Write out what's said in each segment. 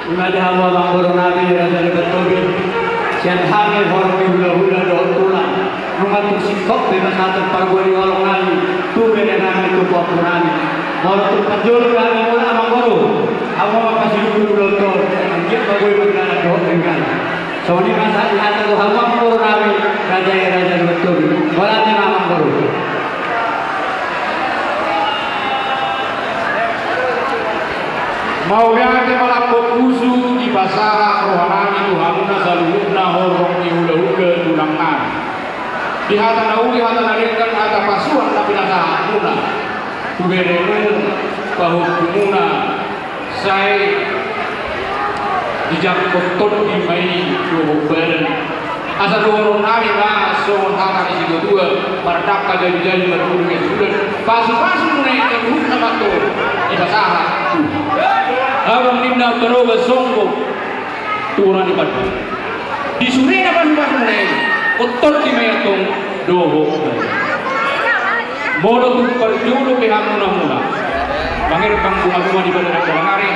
Imadi hawa mamboro nabi raja lebetobi. Sian hangi hormi hula-hula doon tulang. Nungat sikop bebas atur pargoni olong nami. Tube dan nami tubuh nami. Moro pajul kami mula mamboro. Awa makasih dulu doktor. Anjir bagoi berkala doon dengan. Soni masa lihat tu hawa mamboro nabi raja lebetobi. Walanya mamboro. Mauliane malapot usu di basara rohanami tuhamuna saluhuna horong di hula-hula tulang nami. Di hata nauli hata narekan hata pasuan tapi nasa muna. Tuberemel bahu kumuna saya dijak kotor di mai doho beren. Asa doho nami lah sohon hata di situ dua merdaka jadi berhubung sudah pasu-pasu naik ke hubungan batu di basara. Abang ninda teroba songko turun di batu. Di suri apa sih pasune? Kotor di mayatong doho. Bodoh tu perjulu pihak muna. Bangir bunga-bunga di bandara Kalangari.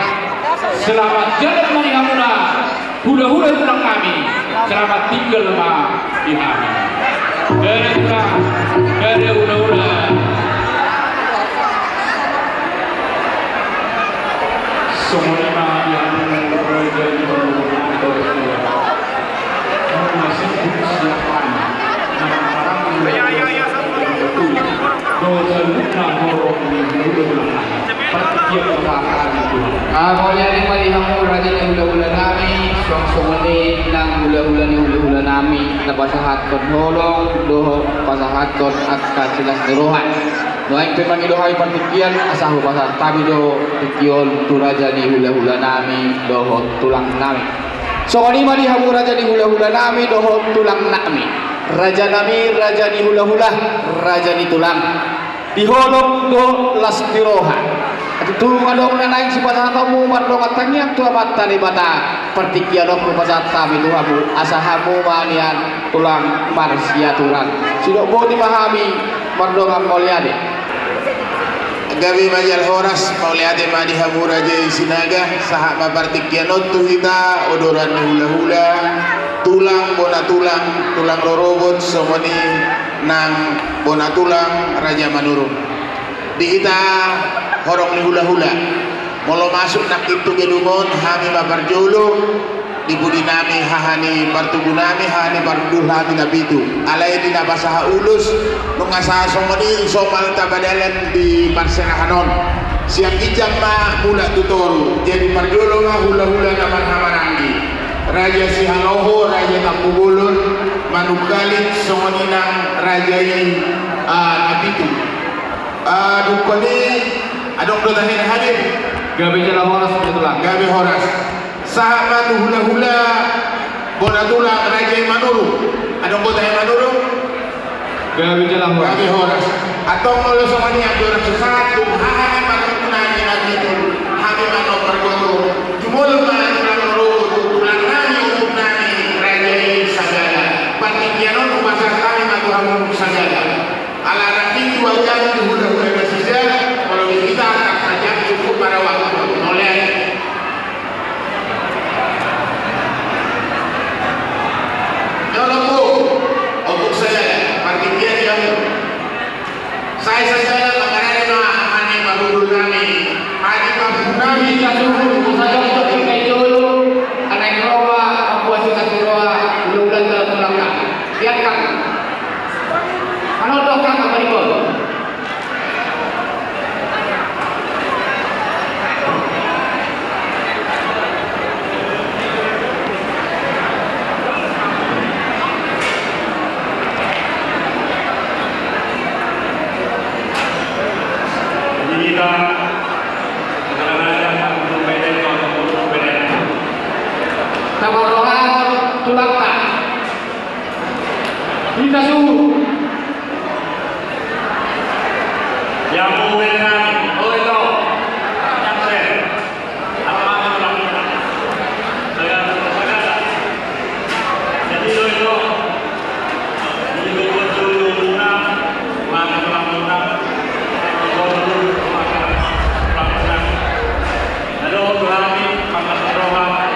Selamat jalan mani hamuna. Hula-hula tulang kami. Selamat tinggal ma di kami. Dari hula-hula. Semuanya yang menjadi masih siapkan Maulia ni malihamu raja ni hula-hula nami, suang-suangani nang hula-hula ni hula-hula nami, na pasahat kon holong, doho pasahat kon akka silas derohan. Noaing pemang idohai partikian asahu pasal tabi do pikion tu raja ni hula-hula nami, doho tulang nami. Soani malihamu raja ni hula-hula nami, doho tulang nami. Raja nami, raja ni hula-hula, raja ni tulang. Diholong do las dirohan. Tulung adong na naik si pasal kamu mardong atangnya tu amat tani bata pertikian dong pasal kami tu hamu asahamu manian tulang marsia turan sidok bo dimahami mardong amoliade gabi majal horas mauliade madi hamu raja sinaga sahama pertikian tu kita odoran hula-hula tulang bona tulang rorobot somoni nang bona tulang raja manurung di kita horong ni hula-hula molo masuk nak itu gedungon hami babar jolo di budi nami hahani bartugu nami hahani bardul hami nabitu alai di nabasaha ulus nungasaha somoni somal tabadalan di parsena hanon siang ijam ma mula tutoru jadi barjolo ma hula-hula naman hamaranggi raja sihaloho raja tapugulun manukalit somoni nang raja yang nabitu dukoni adong do tahin hadir gabi jalan horas betulang gabi horas sahabat hula-hula bona tulang raja manuru adong do tahin manuru gabi jalan horas gabi horas atau kalau sama ni ada orang sesatu hai pada kunanya lagi tu kami mano pergoto jumul mana tulang tulang nani nani raja sagala patikianon kumasa kami matu hamun sagala ala nanti dua jam di hula-hula bersisa kalau kita akan saja cukup pada waktu oleh kalau untuk saya partikian yang saya saja makanan mana mahudul kami hari kami suhu saya untuk kita dulu anak roa membuat kita roa bulan tulang biarkan kalau dokter apa itu tulang tak kita suhu yang mengenai oh itu yang saya apa tulang saya jadi itu ini betul mana tulang lalu kami pakai rohan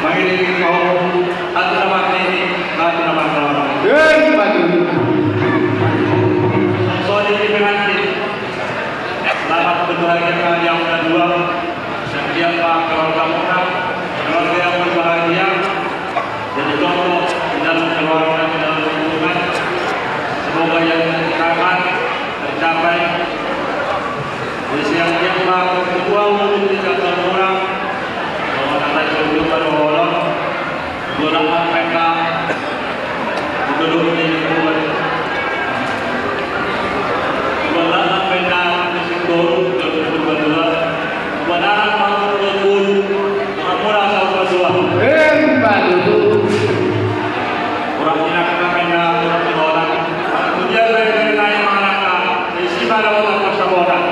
Mengiringi kaum Atramat ini, Atramat Rawa. Soal ini pengantin, selamat berbahagia yang kedua. Sekian Pak keluarga muda, keluarga yang berbahagia, jadi contoh dalam keluarga dan dalam hubungan. Semoga yang akan tercapai. Jadi siang-siang Pak kedua untuk tiga orang. Jujur pada Allah, gunakan mereka duduk di lingkungan. Gunakan mereka bersyukur dan berdua. Gunakan mau bersyukur, mengampura sama berdua. Orang ini akan mereka orang. Kemudian mereka yang mengalahkan. Isi pada orang masyarakat.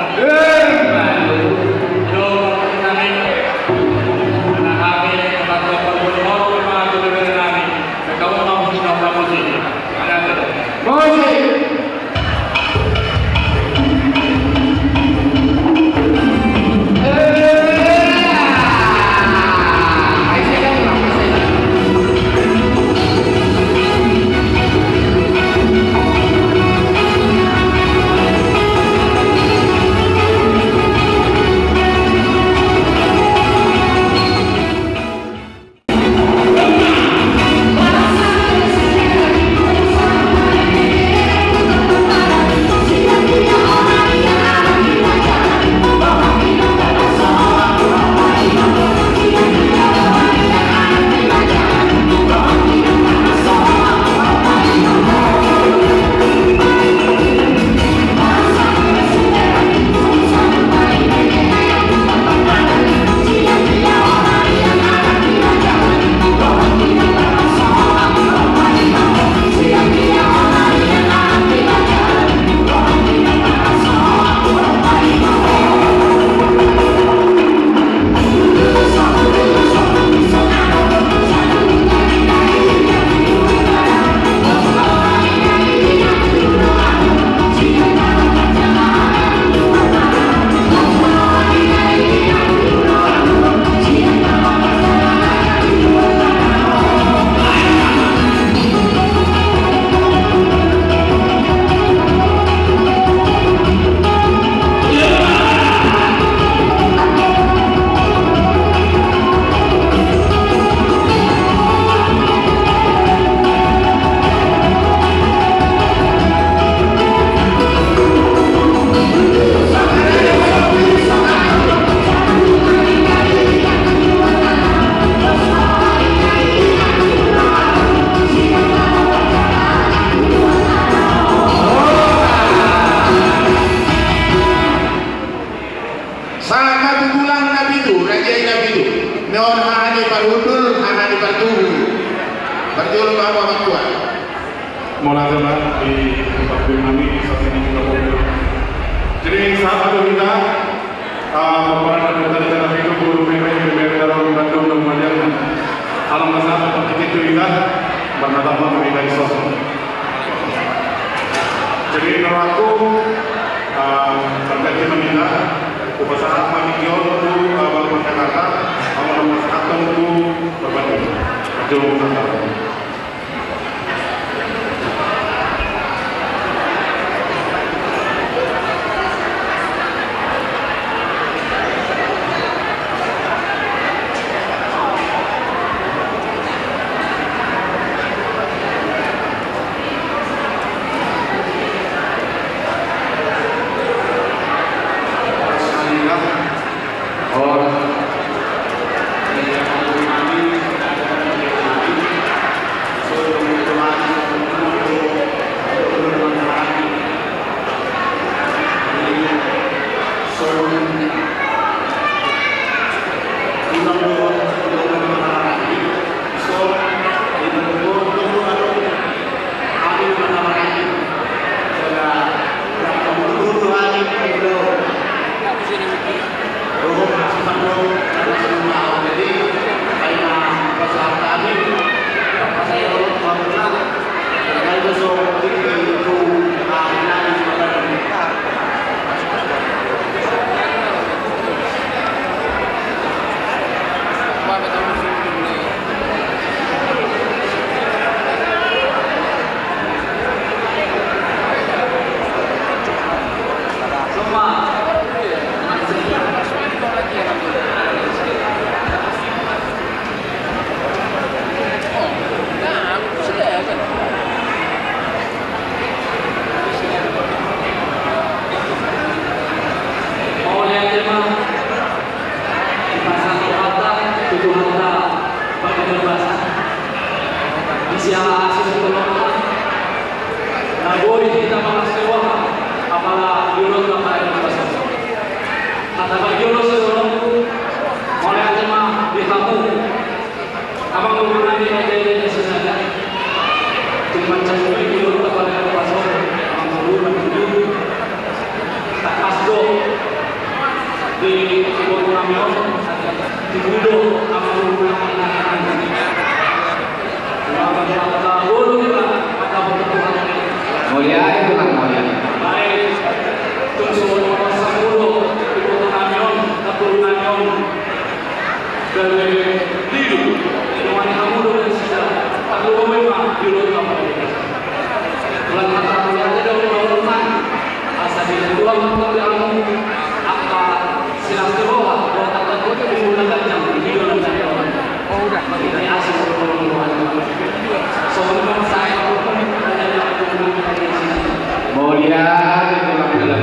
siya sinutulungan. Nagori kita mga sewa, apala yulog na kaya ng basa. At kapag yulog sa tulong ko, muli atin bihamu. Abang hubungan ni Ede na sinaga. Tuman sa suwi, yulog na kaya ng basa. Ang hubungan ng yulog. Takasdo. Di ibu namin di gudo ang hubungan ng anak-anak. Laban mga gulo nila, magkabutuhan nila. Mulia itu kan mulia. Baik, tunggu masa mulu, ibu namun, keturunan namun dari dulu, iman kamu dulu sudah, aku memang dulu kamu. Bulan mata mulia ada orang asal di luar kamu kamu, apa silang keroha, kalau kata kau itu menggunakan jam di dalam jam. Oh udah, ini asal orang. Soalnya saya Mulia itu dalam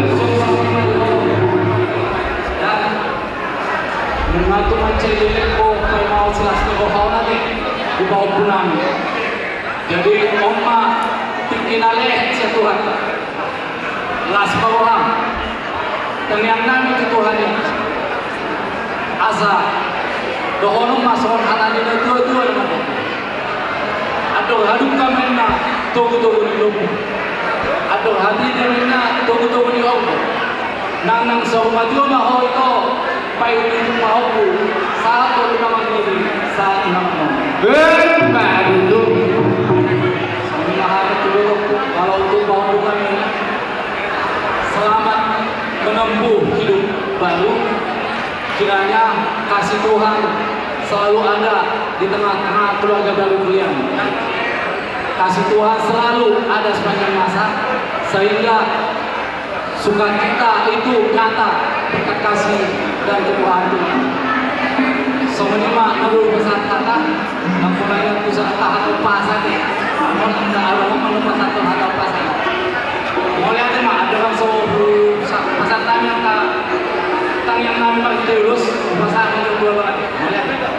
mengatur mencari ko kay mau silas ko nanti di bawah pulang. Jadi omma tikinale sa Tuhan. Las bawah. Tanyang namin ke Tuhan ya. Asa dohono mason halani na dua-dua naman. Aduh hadung kami na tugu-tugu di lubu. Aduh hati kami na tugu-tugu di lubu. Nang sa umadyo maho ito payunin maho po sa ato naman diri sa naman. baru itu. Kami maharap tulog po kalau untuk maho kami selamat menempuh hidup baru. Kiranya kasih Tuhan selalu ada di tengah-tengah keluarga baru kalian. Kasih Tuhan selalu ada sepanjang masa sehingga sukacita itu nyata berkat kasih dan ketuhanan Tuhan. Semuanya menurut pesan kata, nampaknya pusat atau pasar ya. Namun tidak ada menumpah satu atau pasar. Mulai ada dalam sebuah pasar tanya tang yang nampak terus pasar itu dua lagi. Mulai ada.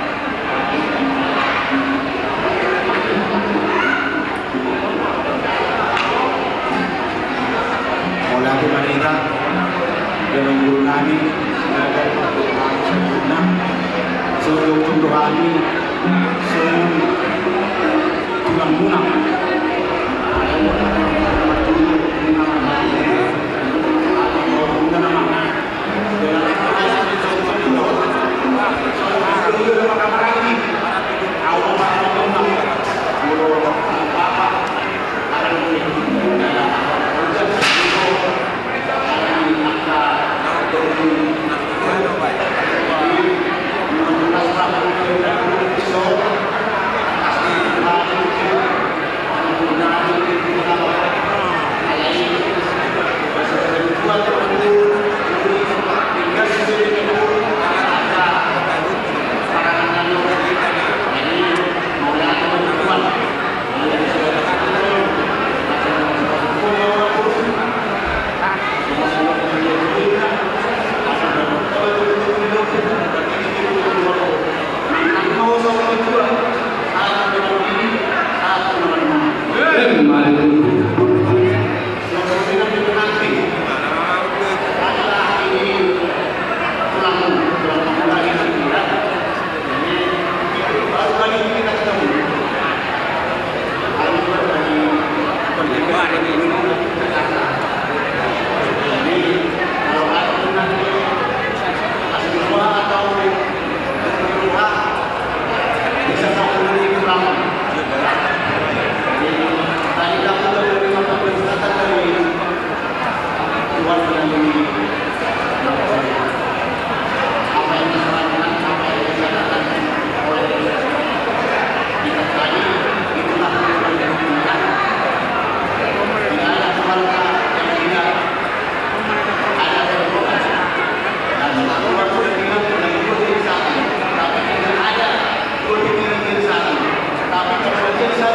Mulai dari mereka dengan guru kami sebagai Tuhan sempurna seluruh rohani seluruh Tuhan munang Tapi kalau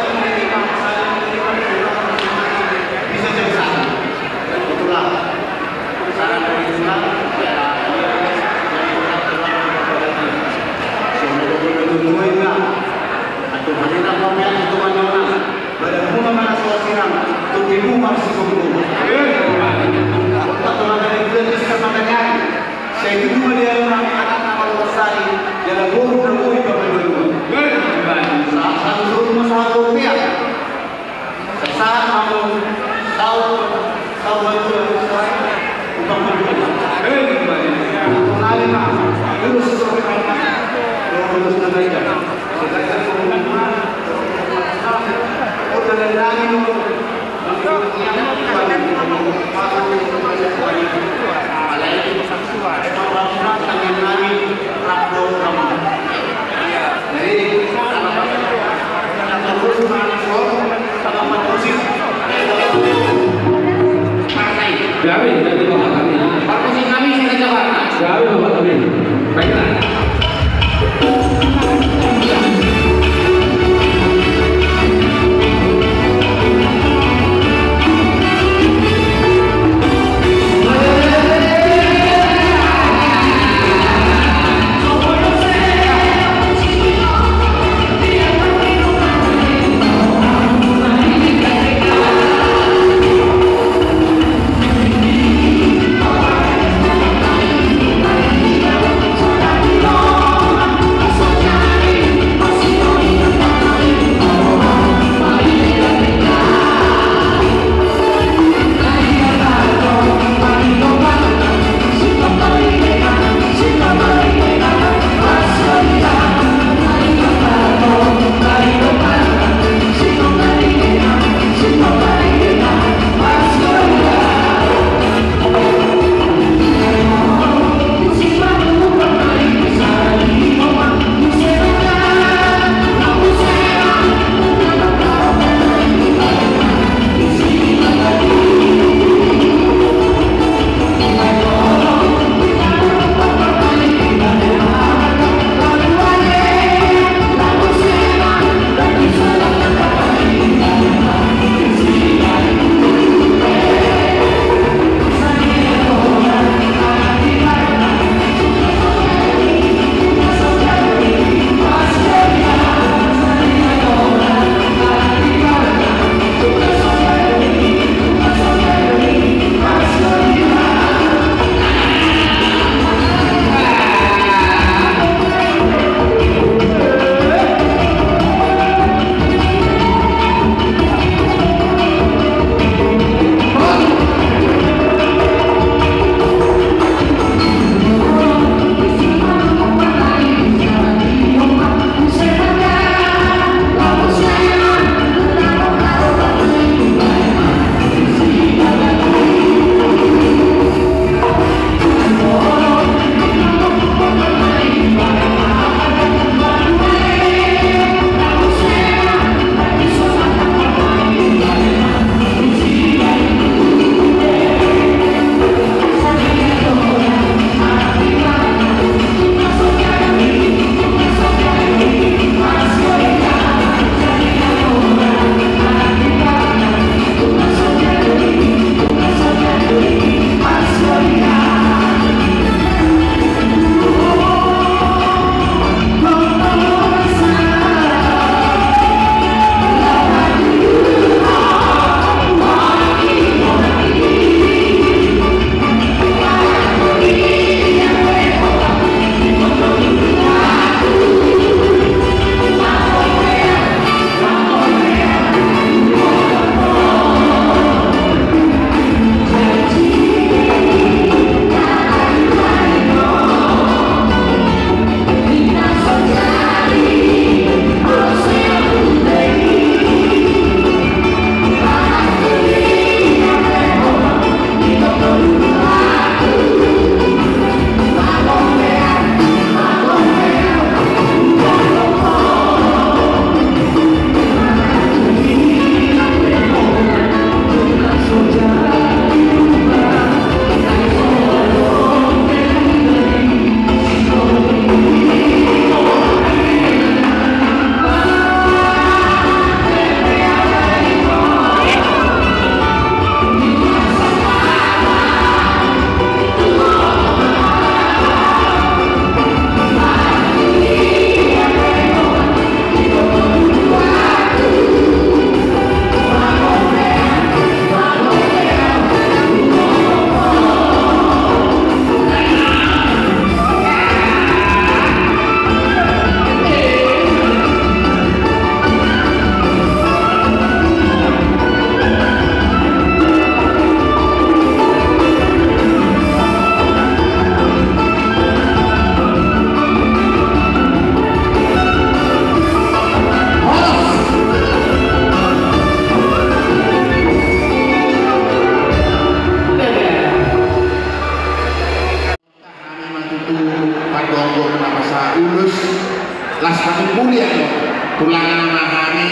tulang memahami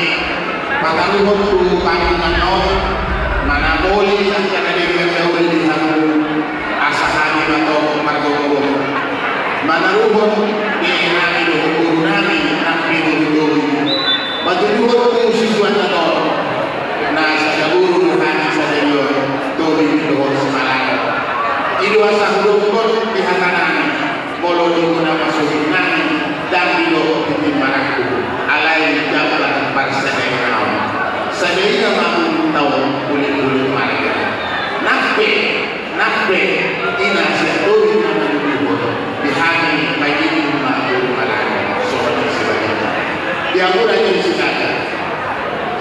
pataluhut tu pandangan mana boleh karena dia boleh dihamu asahani atau margogo mana ruhut dia nami dohur nami nabi dohur batu ruhut tu siswan atau nah saya guru hani saya yo dohur dohur semalam itu asah dohur di hatanan molo di guna masuk nami dan di dohur di maraku alai jabatan parsadai kau sadaya mampu tahu boleh marga nakbe ina siaturi nama dulu dihani bagi mampu marga soal sebagainya dia mula jadi sekata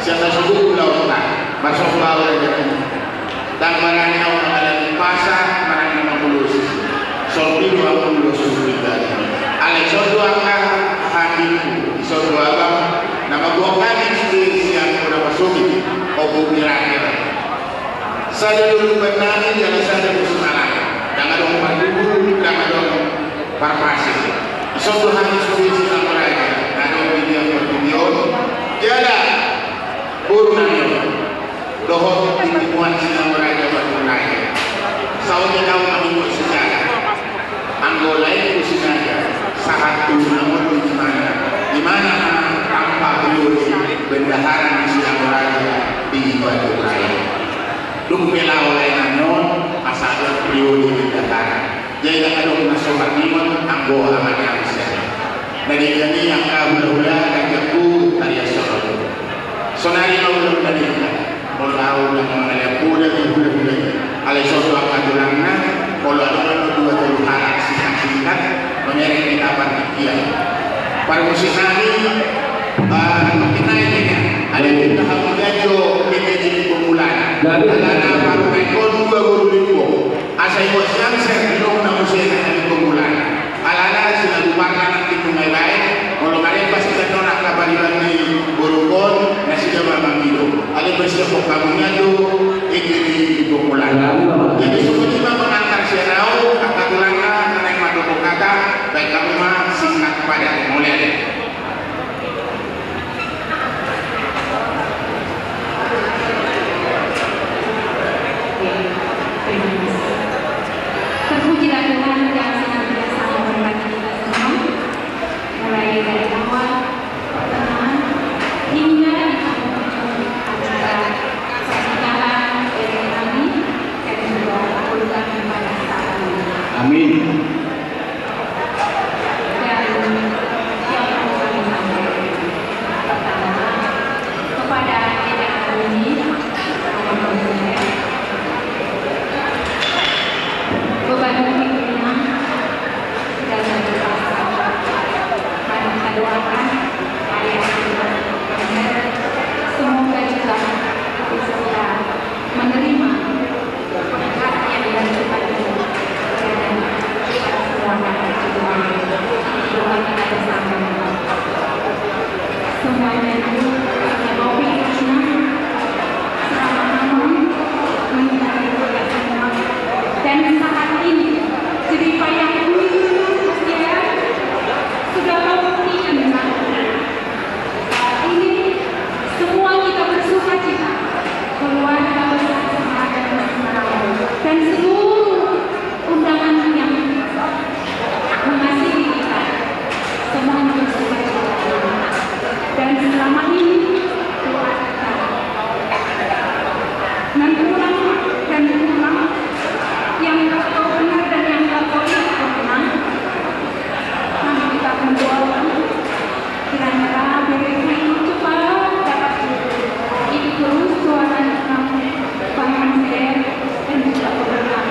siapa subuh pulau tak masuk bawah jadi dan maranya orang ada di pasar maranya mampu soal itu mampu kita alai soal akan hatiku soal abang nama gua kan istri yang sudah masuk obu kira-kira saya dulu benari yang saya bersemangat dan ada orang dulu dan ada orang parpasi suatu hari suci sama mereka ada video tiada urunannya dohor timuan sama mereka bermulai sahaja kau kami sejarah Anggota itu sejarah saat itu namun di mana tanpa beliau bendahara di siang raja di Batu Raya. Dumpela oleh nanon asal beliau di bendahara. Jadi ada nasional iman anggo amanah Islam. Dari kami yang kabula dan jago karya solo. Sonari Allah dari Allah dan mengalir kuda dan kuda. Alai soto akadulangna kalau ada dua terhadap singkat menyeret kita partikian. Para musikani kita ini ada kita hamudajo kita jadi pemulaan karena baru rekor 2000 asal bos yang saya belum nak musik dari pemulaan alana sudah lupakan nanti tungai lain kalau kalian pasti kita nak kabar di borokon nasi jama mangido ada bersiap kamunya tu ini di pemulaan jadi semua mengantar siarau akad ulangnya naik madoko kata baik kamu mah singkat pada mulai terpujilah Tuhan yang senantiasa memberkati kita semua, mulai dari awal, pertengahan, hingga di ujung acara pernikahan dari kami dan juga keluarga pada saat ini. Amin. Dan yang perlu kami sampaikan pertama kepada tidak ini beban hidupnya dan berpasrah. Mari kita doakan ayah semoga juga bisa menerima berkat yang dilakukan dan kita semuanya juga doa kita bersama. Semuanya itu Bobi Krishna selama mencari berkat semua dan saat ini cerita yang ya sudah membuktikan saat ini semua kita bersuka cita keluarga bersama dan seluruh undangan yang mengasihi kita semuanya bersuka cita dan selama ini dan pulang yang kau benar dan yang kau lihat menang. Kami kita mendoakan kiranya diri cepat dapat itu terus doakan kamu panjang dan juga keberkahan.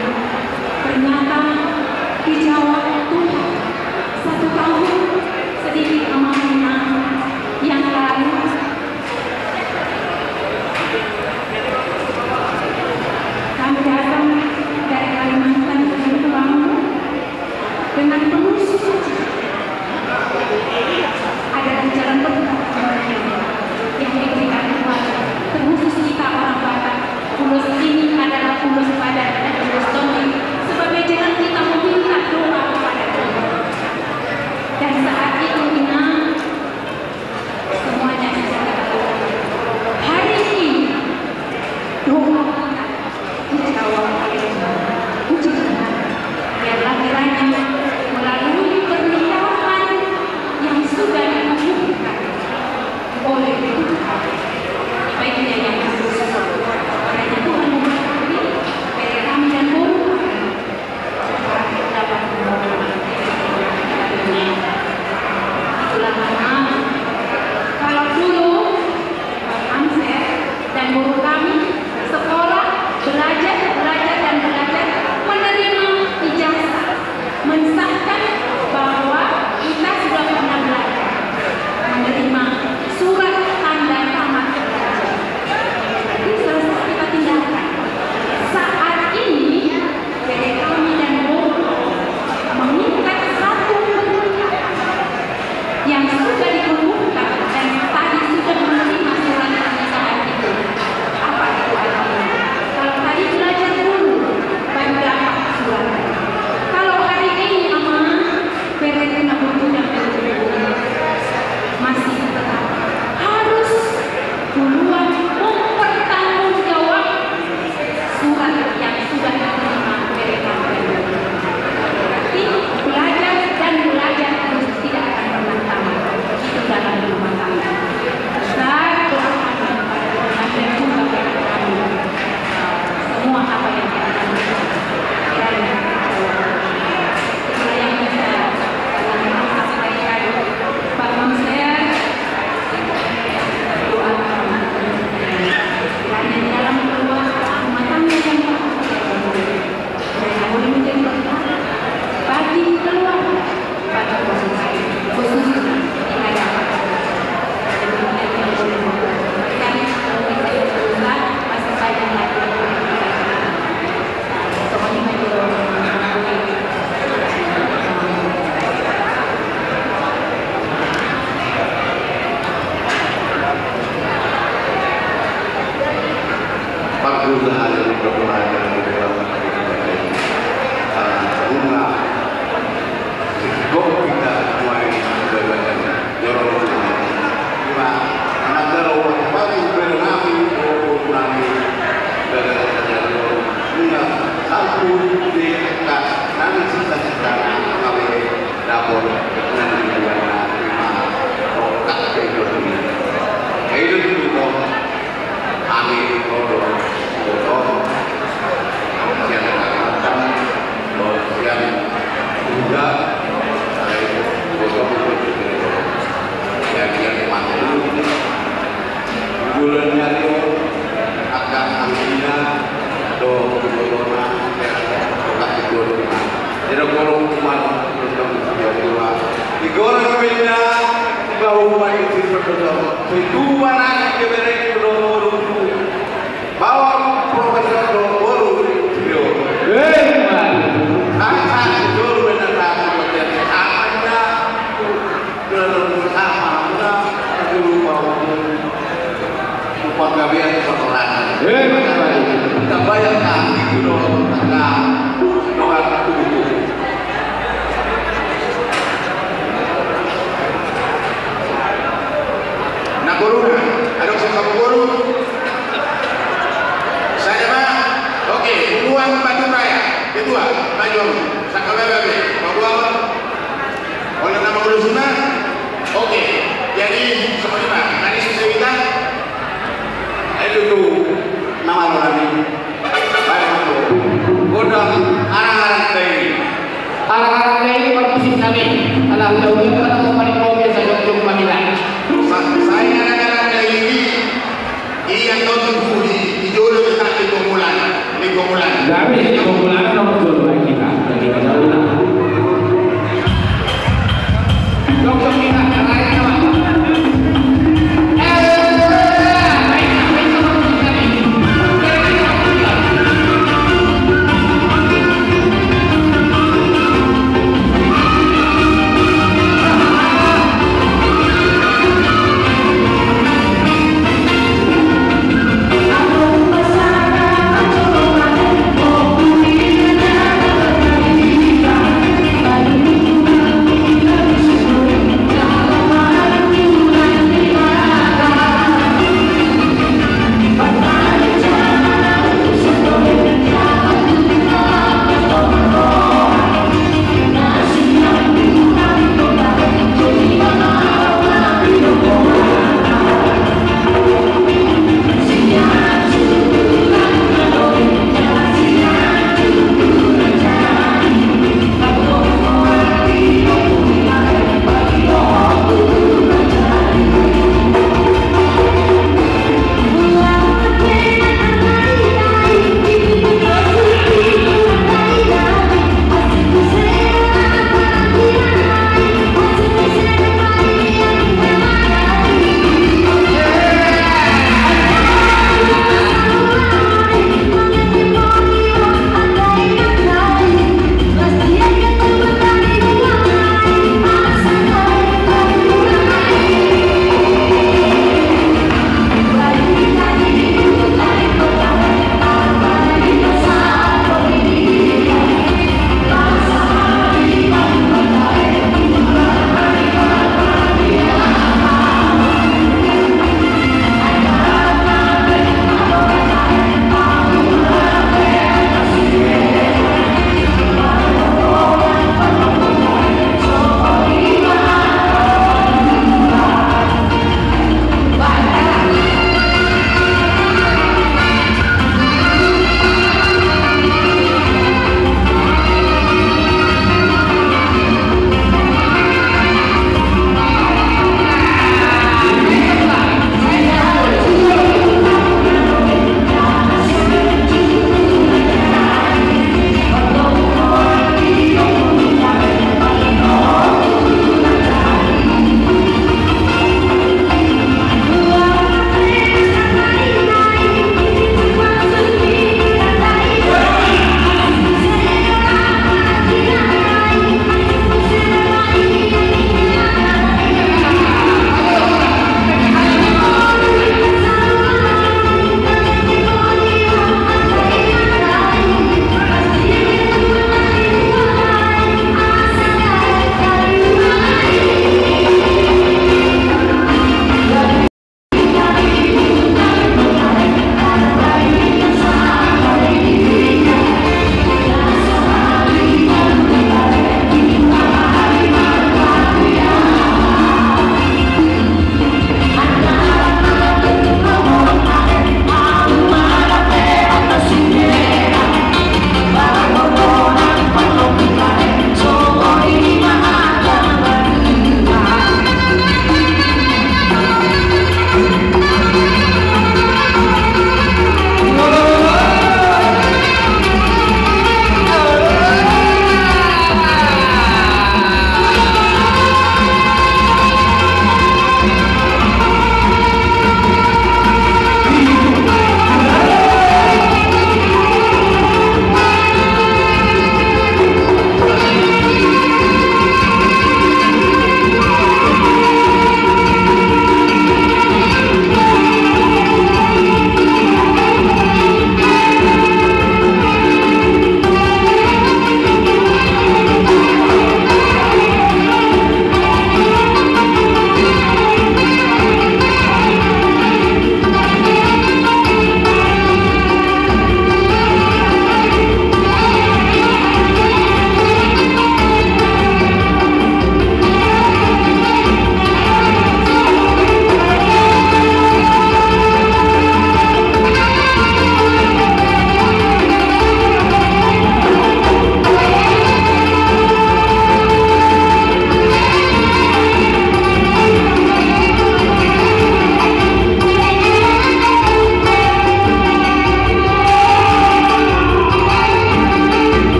Saya anak-anak dari ini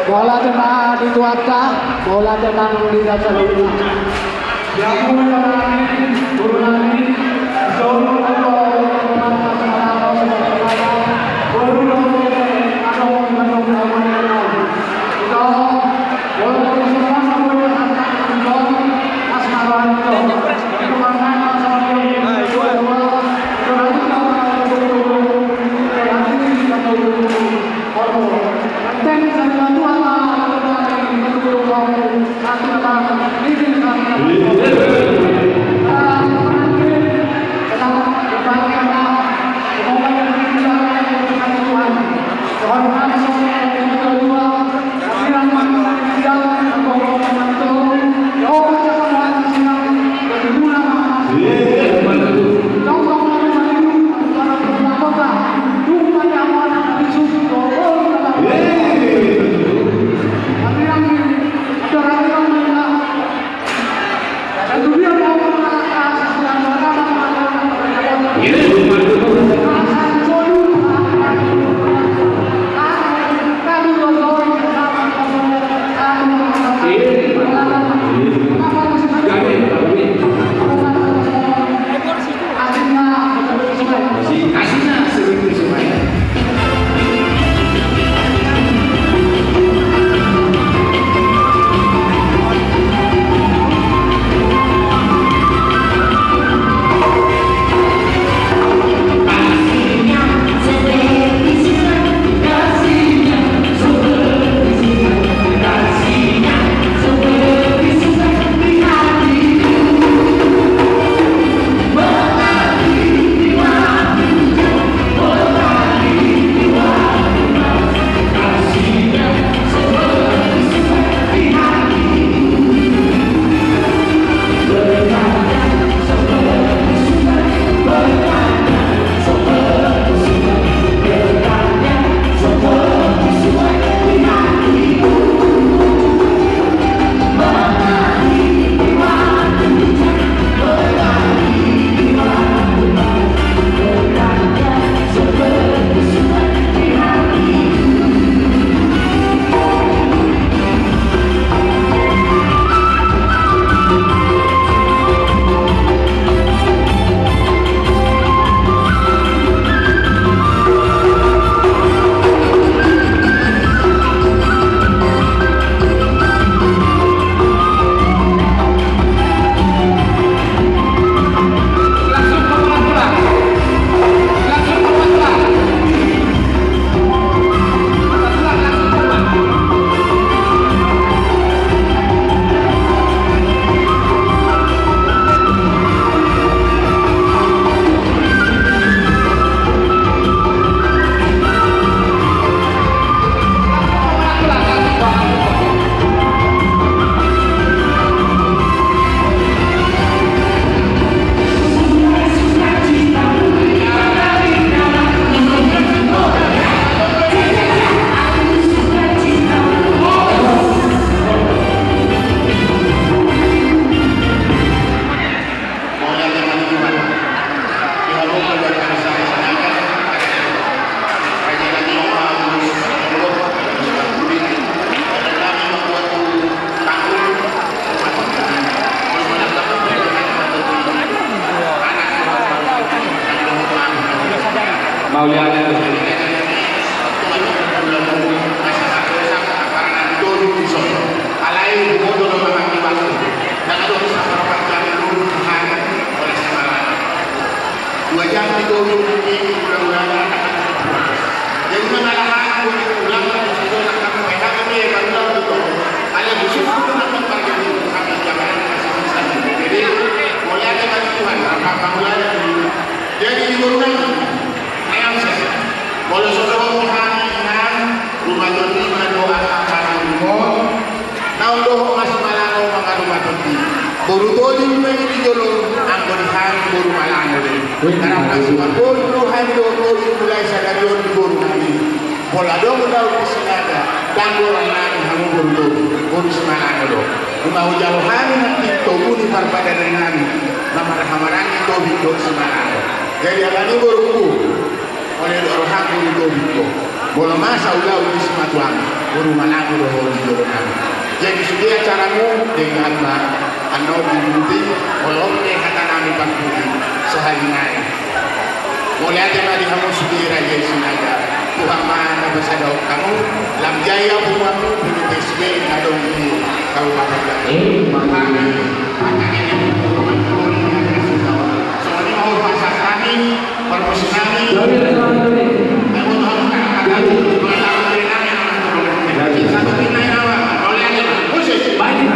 Bola tembak di tuata, bola tembak di dasar rumah. Yang mulai turun Boru toli mengi di jolo angkon hari boru malang deh. Karena kasuan boru hari toli mulai sadarion di boru hari. Pola dong udah di senada dan orang nani hamu boru toli boru semalang dong. Rumah ujalo hari nanti tobu di parpada nani. Nama hamaran itu bido semalang. Jadi apa ni boru oleh orang boru toli. bola masa udah udah semua tuang guru mana guru guru kami jadi sudah acaramu dengan anda dibuti bolong deh kata kami bangkuti sehari naik mulai ada mari kamu sudah raja sinaga Tuhan mana bersama kamu lam jaya buatmu di TSB adong di kabupaten kami soalnya mau pasar kami promosi kami satu pinai awak oleh aja musik baik.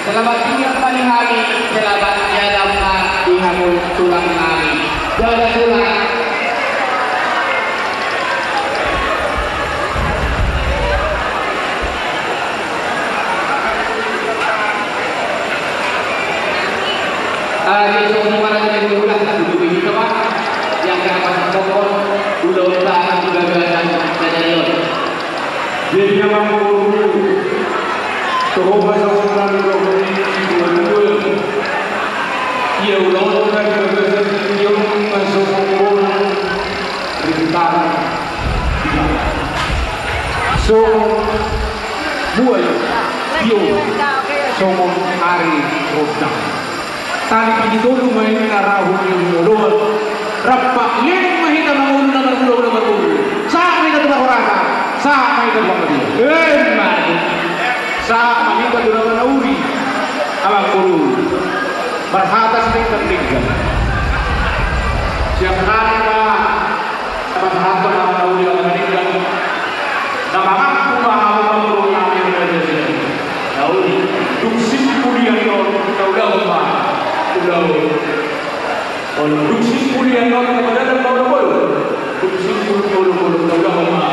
Selamat tinggal kembali hari, selamat jalan di hamul tulang kami. Jalan tulang. Jadi semua mana jadi ulang duduk ini pak, yang kena pasang pokok, udah juga dan jadi. Jadi memang bahwa seorang dokter itu ia ulang lagi yang masuk berita so buat yo somong hari roda tali pagi dulu main arahu yang dulu rapat lek mahita namun nomor sampai ke tempat orang sampai ke tempat dia sa mahita dulu nauri ala guru berhata sedikit penting siap hari pak berhata nauri ala meninggal nama aku maha guru nabi berjaya nauri duksin kuliah yon udah apa udah duksin kuliah yon kepada dan bawa duksin kuliah udah apa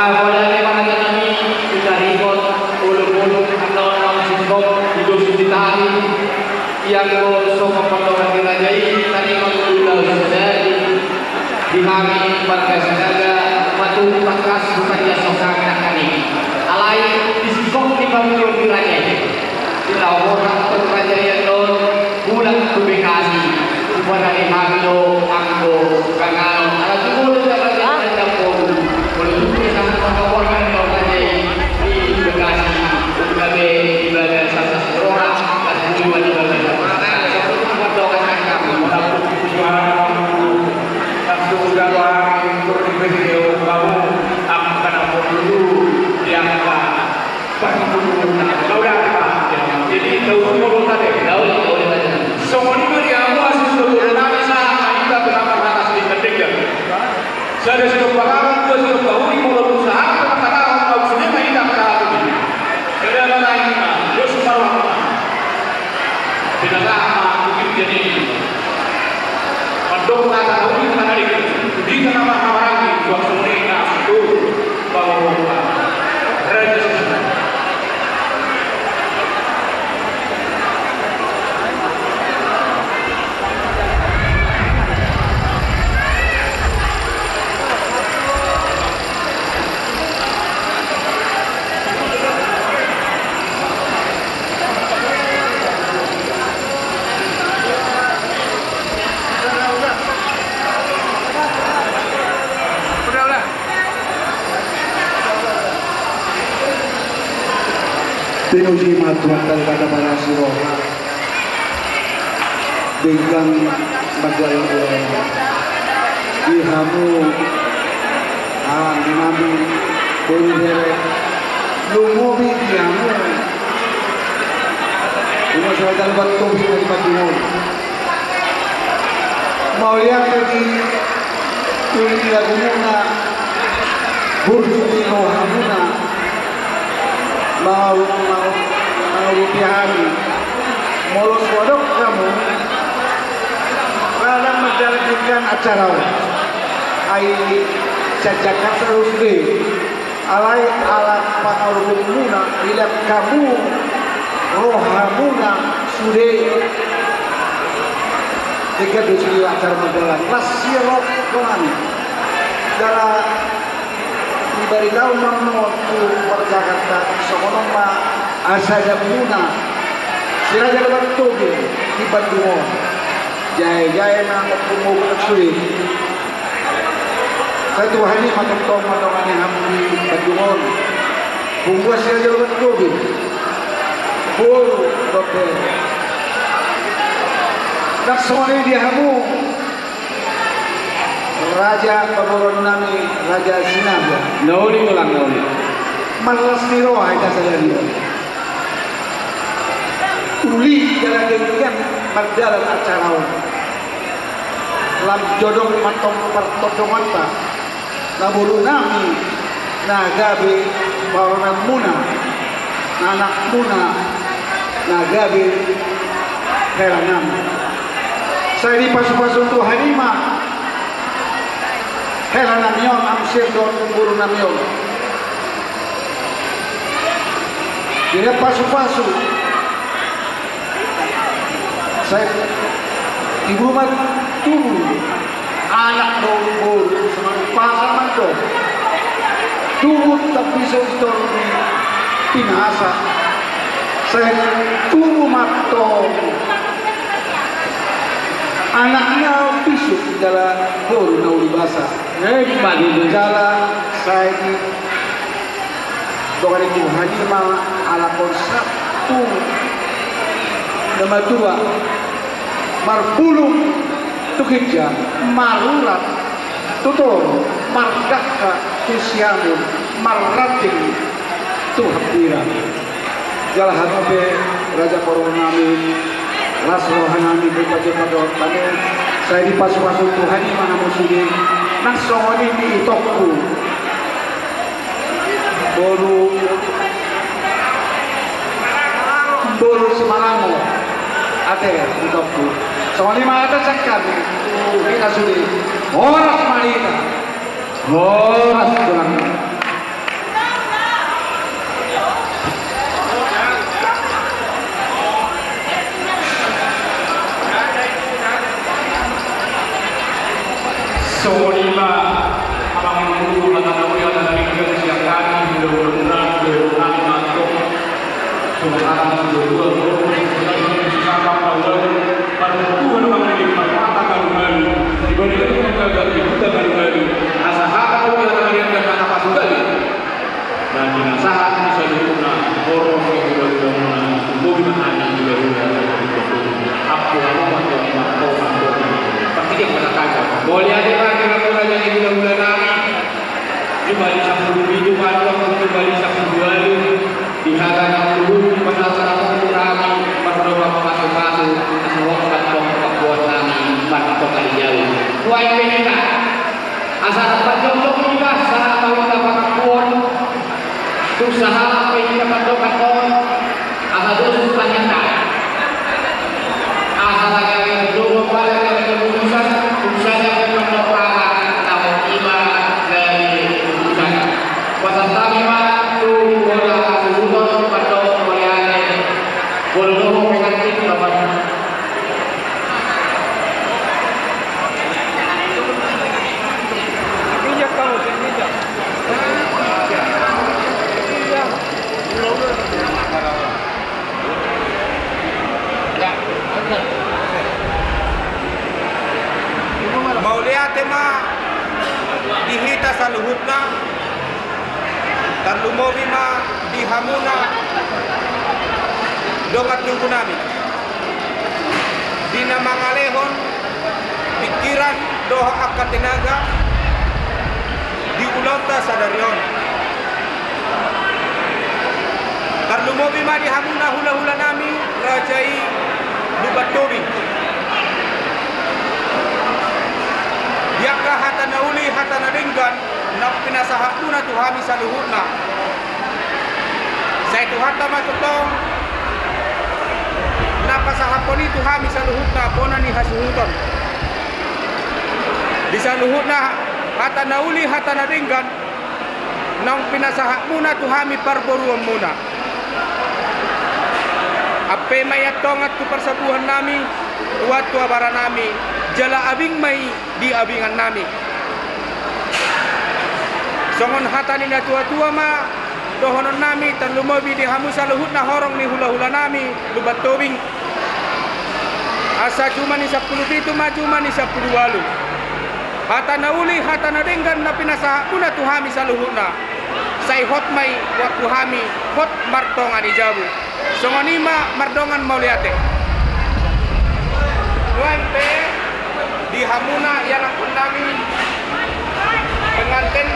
Wala mana kami kita ribut ulu-ulu non singkop hidup ditari yang semua pertolongan dirajai tadi mengulang sedari di kami warga Sinaga matu pakas bukan dia sokak kami alai di singkop di bawah dirajai di lawan perajaian non bulan publikasi kepada kami do angko kangal ala dulu dirajai dan pun melaporkan orangnya di Bekasi, berbagai ibadah satu orang dan juga ibadah orang seperti berdoakan kami melakukan suara langsung dalam untuk video kamu akan apa dulu yang bagi dulu tahu dah jadi tahu dulu tadi tahu semua ini dia masih dulu nama saya kita berapa atas di ketika saya sudah pengalaman sudah tahu ini kalau berusaha katakan kalau sudah tidak berapa ini ada lain terus separuh tidak lama mungkin jadi untuk kata ini karena di kenapa orang ini suatu mereka itu bahwa registrasi Pinuji matuatan kata para siroha dengan majalah ulama dihamu dinami boleh lumobi dihamu rumah saya dalam waktu di Padimon mau lihat lagi tulis lagu muna burjuni rohamuna mau rupiahani molos wadok kamu karena menjalankan acara ai cacakan terus deh alai ala pangarumuna bila kamu rohamuna sudah tiga dosi acara menjalan lasirok kemana dalam beritahu mampu berjakarta semoga asal muna sila jalan tu di Bandung jaya nama pemukul sulit satu hari makan tomat yang hamil di Bandung bungkus sila jalan tu full dokter nak semua dia hamu Raja Paboron nami Raja Sinaga. Nauli ulang nauli. Malas niro kita saja dia. Uli jalan dengan berjalan acara. Lam jodong matong pertodongan ta. Nabulu nami nagabi Paboron muna. Anak muna nagabi heranam. Saya di pasu-pasu tu harima. Hela namyon amsir don guru namyon. Dia pasu-pasu. Saya di rumah tunggu anak dong guru sama pasar manto. turut tapi setor pinasa saya turu matong anaknya bisuk dalam guru nauli bahasa Bagi dalam saya di Tuhan itu hanya ala konsep tu nama dua marpulung tukija marurat tutor margaka tusiamun marrating tuhapira jalan hanabe raja koronami ras rohanami berbaca pada kami saya dipasu-pasu Tuhan di mana musuhnya nang songoni di itokku bolu semalango ate itokku songoni mana tercakap kita sudah horas malika horas kurang Sonima abang guru kata mulia dari negeri siang kami mudah-mudahan berkami masuk sementara dua guru sikap awal pada Tuhan mengenai perkata kalian dibanding kita kita kalian asaha mulia dari negeri kata pasukali dan dinasaha bisa dilakukan orang yang mudah-mudahan bumi menanya juga apa Pasti katakan boleh ada lagi orang yang bulan-bulan nami kembali satu hidup Allah kembali satu bulan di hadapan Allah pasal-pasal kami berdoa masuk-masuk asal buat nami pada kali jauh kuai kita asal dapat jodoh kita saat tahu dapat kuat usaha apa yang dapat doa asal terus tanya asal lagi doa pada urusan yang merupakan tahun iman dari urusan pasal lima tu bola subuh pada muliane bola pengantin bapak ini kau ini Maulia tema dihita sa luhut na tarlumobi ma dihamuna dongat nunggu namin di namangalehon pikiran doha akan tenaga di ulota sa darion tarlumobi ma dihamuna hula-hula nami rajai lubatobi Yaka hata nauli hata nadenggan na pinasahapuna tuhami sa luhurna. Sa ito hata matutong napasahapon ni tuhami sa luhurna pona ni hasuhuton. Di sa luhurna hata nauli hata nadenggan na pinasahapuna tuhami parboruan muna. Ape mayatong at kuparsabuhan nami tuwat tuwabara nami jala abing may di abingan nami. Songon hata ni na tua-tua ma dohonon nami tan lumobi di hamu sa luhut na horong ni hula-hula nami lubat tobing. Asa cuma ni 10 ma cuma ni 10 walu. Hata nauli hata nadenggan na pinasaha puna tuhami sa luhut na. Say hot may waktu hami hot martongan ijabu. Songon ima mardongan mauliate. Nuante di hamuna yang pun nami pengantin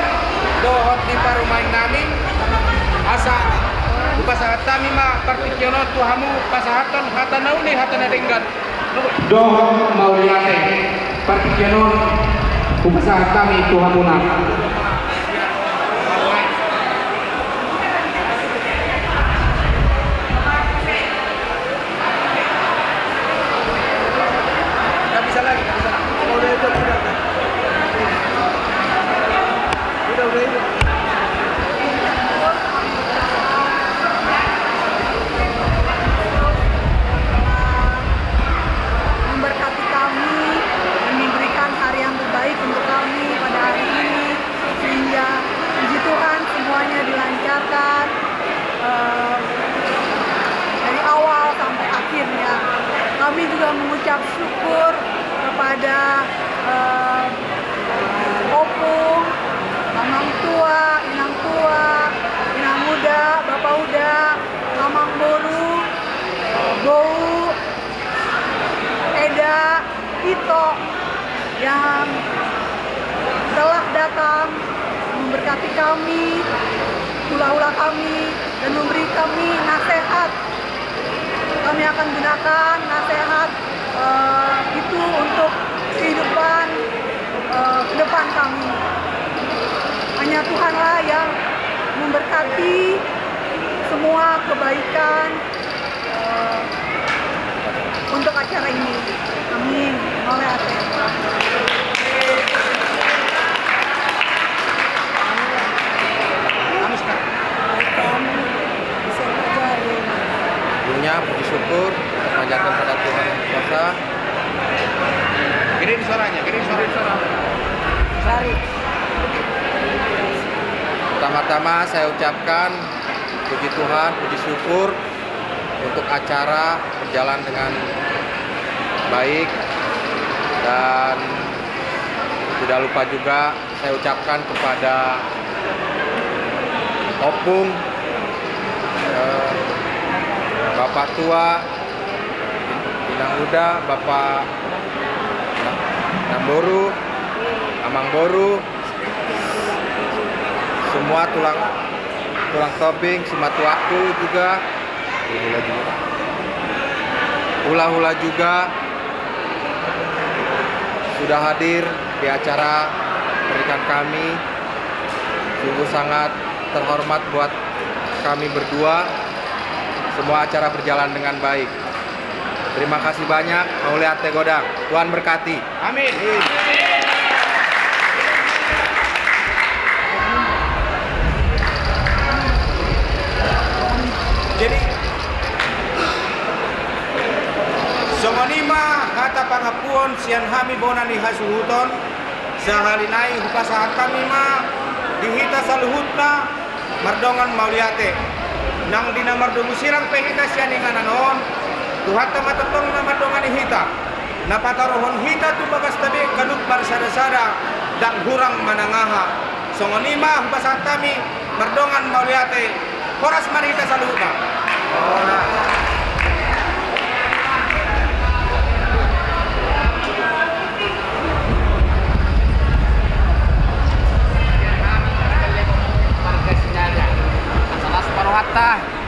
dohot di parumain nami asa pasahat kami ma partikionot tu hamu pasahatan hata nauni hata nadenggan dohot mauliate partikionot pasahat kami tu hamuna memberkati kami, memberikan hari yang terbaik untuk kami pada hari ini. syukur kepada opung, mamang tua, inang muda, bapak uda, mamang boru, bau, Eda, Ito yang telah datang memberkati kami, hula-hula kami, dan memberi kami nasihat. Kami akan gunakan nasihat itu untuk kehidupan ke depan kami. Hanya Tuhanlah yang memberkati semua kebaikan untuk acara ini. Amin. Oleh Punya puji syukur panjatkan pada Tuhan Yang Kuasa. Gedein suaranya. Pertama-tama saya ucapkan puji Tuhan, puji syukur untuk acara berjalan dengan baik, dan tidak lupa juga saya ucapkan kepada opung, bapak tua, inang muda, bapak Namboru, amang boru, semua tulang tobing, sematuaku juga, hula-hula juga sudah hadir di acara pernikahan kami. Sungguh sangat terhormat buat kami berdua. Semua acara berjalan dengan baik. Terima kasih banyak, Maulia Ate Godang. Tuhan berkati. Amin. Jadi songonima hata pangapuon sian hami bonani hasuhuton sahalinai hupasahat kami ma dihita saluhutna mardongan Mauliate nang dina mardongu sirang pehita sian ingananon tuhata matatong na mardongan hita napatarohon hita tu bagas tabi kanut barsada-sada dan hurang manangaha songonima hupasahat kami mardongan Mauliate horas marita saluhutna.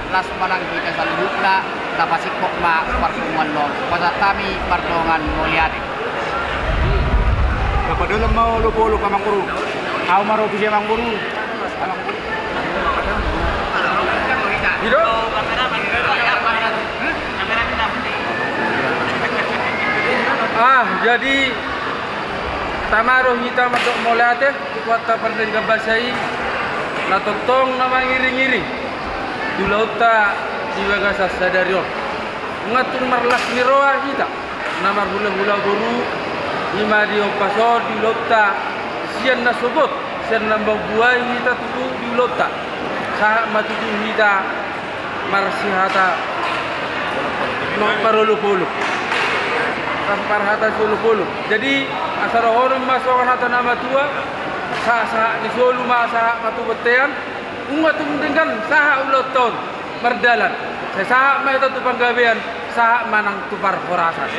Las manang kita saludna tapasik ma pertemuan lo pada kami pardongan Mauliate. Bapak dulu mau lupa Mang Guru. Aku mau rupi Mang Guru. Jadi tamaruh kita masuk Mauliate kuat penting kabasai natotong nama ngiri-ngiri di lauta di bagasa sadario ngatur marlas miroa kita nama hula-hula guru lima di opaso di lauta sian nasobot sian nambang buai kita tutu di lauta sah matutu kita marsihata no parulu-pulu parhata sulu-pulu. Jadi asal orang masuk hata nama tua sah di solu masa matu betean ungat dengan sah uloton merdalan sah mai tu panggawean sah manang tupar korasan.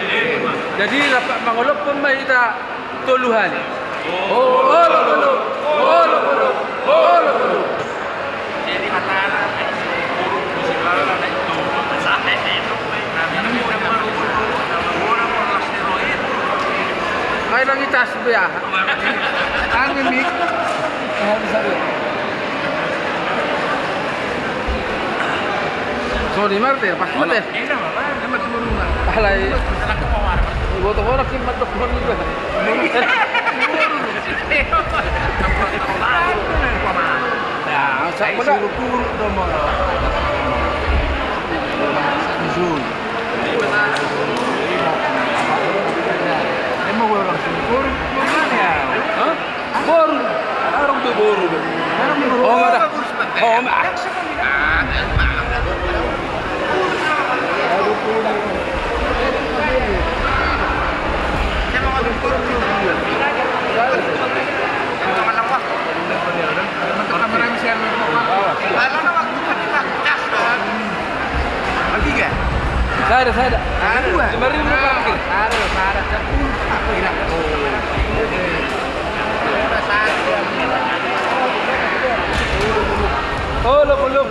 Jadi lapak mangolop pemai kita toluhan. Oh jadi matana ay lang itas biya. Angin mik. Sorry Martin, pas mate. Alay. Ibu to ora kim matok kon ni. Ya, sa pada rukur do mo. Zul. Boru, arong tu boru. Oh, ada. Oh, mak. Saya ada. Ada 5.000 parkir. Ada. Aku hilang. Oh, belum.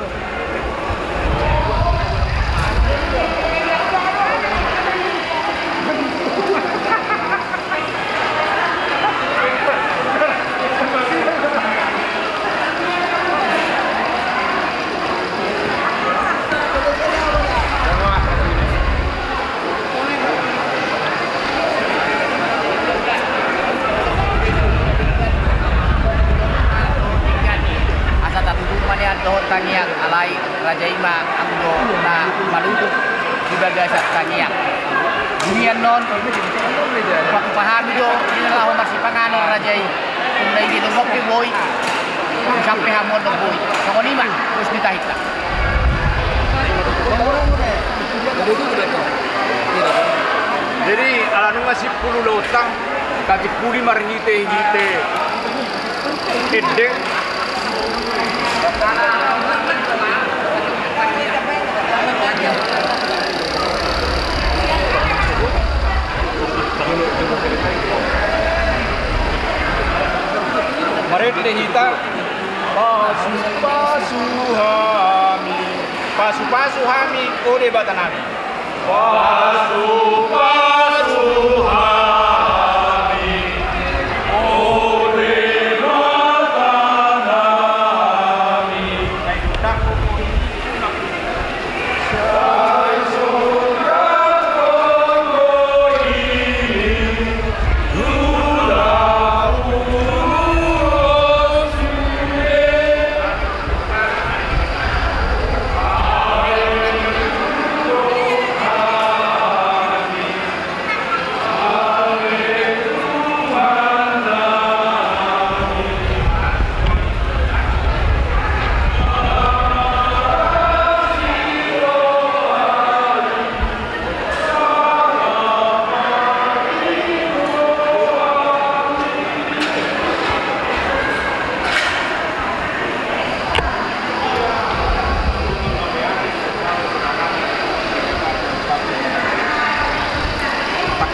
Tangiang alai Raja Ima anggo na maluduk di bagasat tangiang dunia non waktu paham itu inilah masih panganon Raja I kundai gitu ngopi boy sampai hamon no boy sama lima terus ditahik lah jadi alanu masih puluh lotang kaki puli marhite edek Maret hita pasu hami ode batanami pasu hami ode batanami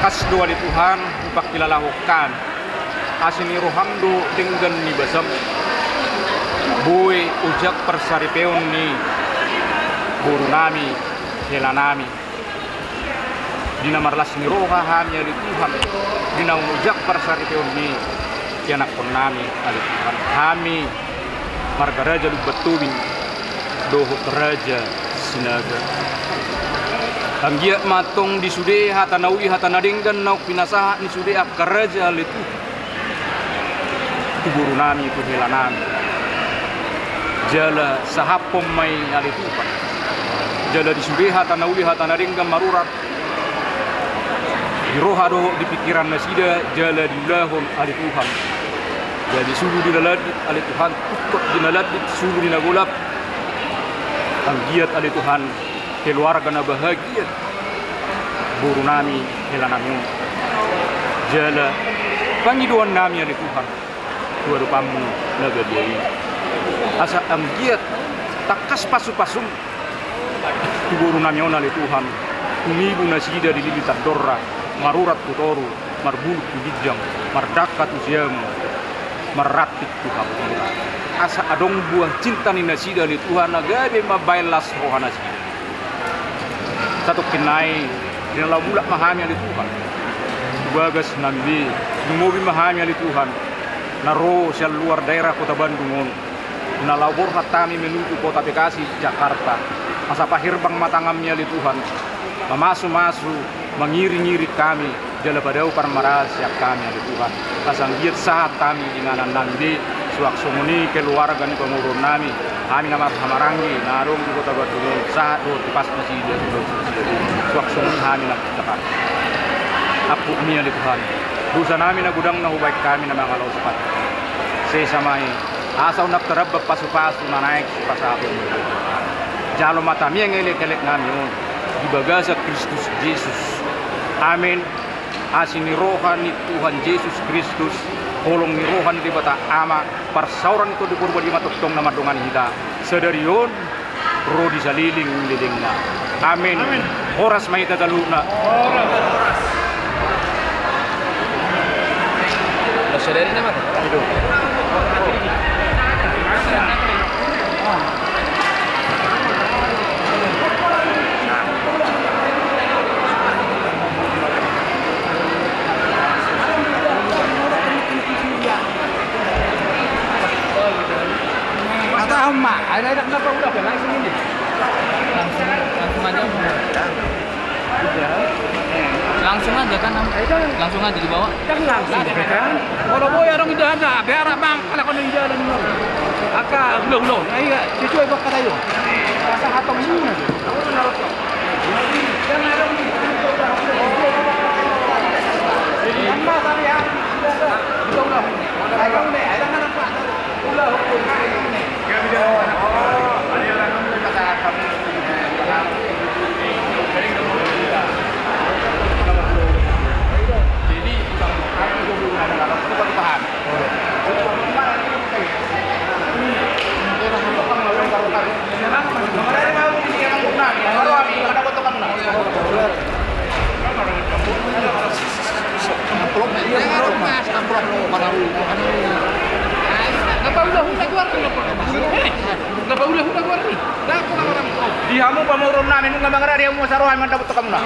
kas doa di Tuhan upak kilalahukan asini rohamdo dengan ni basam boy ujak persaripeon ni guru nami hela nami dina marlas ni roha hamnya di Tuhan dina ujak persaripeon ni anak pon nami ali Tuhan kami marga raja lu betubin doho raja sinaga Anggiat matong di sude hatanawi hatanadenggan nauk pinasaha ni sude akaraja letu. Itu guru nami itu hela nami. Jala sahapom mai alitupan. Jala di sude hatanawi hatanadenggan marurat. Di roha doh di pikiran nasida jala di ulahon alituhan. Jadi sulu di laladit alituhan tukot di laladit sulu di nagulap. Anggiat alituhan keluarga na bahagia guru nami hela nami jala pangiduan nami ali Tuhan dua rupamu naga dia asa amgiat takas pasu-pasum tu guru nami ona ali Tuhan unibu nasida di lilitan dorra marurat kutoru marbulu kujijang mardaka tu siamu meratik Tuhan asa adong buah cinta ni nasida ali Tuhan nagabe mabailas rohana nasida satu kinai dina mula mahami ali Tuhan bagas nambi ngumobi mahami ali Tuhan naro siya luar daerah kota Bandung na labor hatami menuju kota Bekasi Jakarta asa pahirbang matangamnya ali Tuhan mamasu-masu mengiri-ngiri kami jala padau parmaras ya kami ali Tuhan asang giat saat kami dengan nambi suak sumuni keluarga ni pemurun nami kami nama hamarangi narung di kota Bandung saat pas masih dia suak sumuni kami nak tepat aku ni ali Tuhan dosa nami na gudang na hubay kami na mga lausapat say samay asaw nak terabak pasu-pasu na naik pasapin jalo matami ang elek-elek namin yun di bagasa Kristus Jesus amin asini rohan ni Tuhan Yesus Kristus kolong ni rohan di bata ama parsauran itu di purba di matutong na madungan hita sedarion ro di saliling lilingna amin Horas may tataluna. Saudari nama? Itu. Kata emak, ada kenapa udah langsung ini? Langsung aja kan, langsung aja dibawa. Kan langsung kan? Kalau boy orang itu ada, biar bang kalau kau di jalan ini. Aka ulo, ayo cucu ibu kata yo. Rasa hatong semua. Jangan ada ni. Amma tadi ya. Ulo. Ayo ni, ada kan apa? Ulo. Di hamu pamurun namin nung ngabangara dia mo saruhan man dapat kamu na.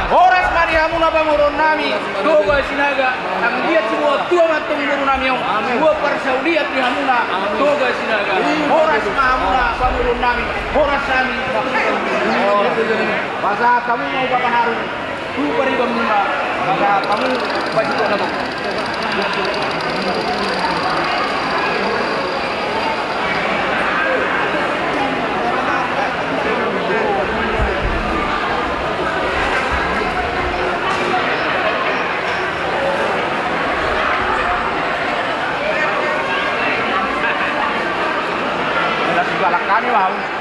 Horas mari hamu na pamurun nami. Doga sinaga. Ang lihat semua tua matong murun nami yung. Dua persauliat di hamu na. Doga sinaga. Horas hamu na pamurun nami. Horas kami. Basa kamu mau papaharu. Tu paribam nuna. Basa kamu baju na mo. Galak kali mau.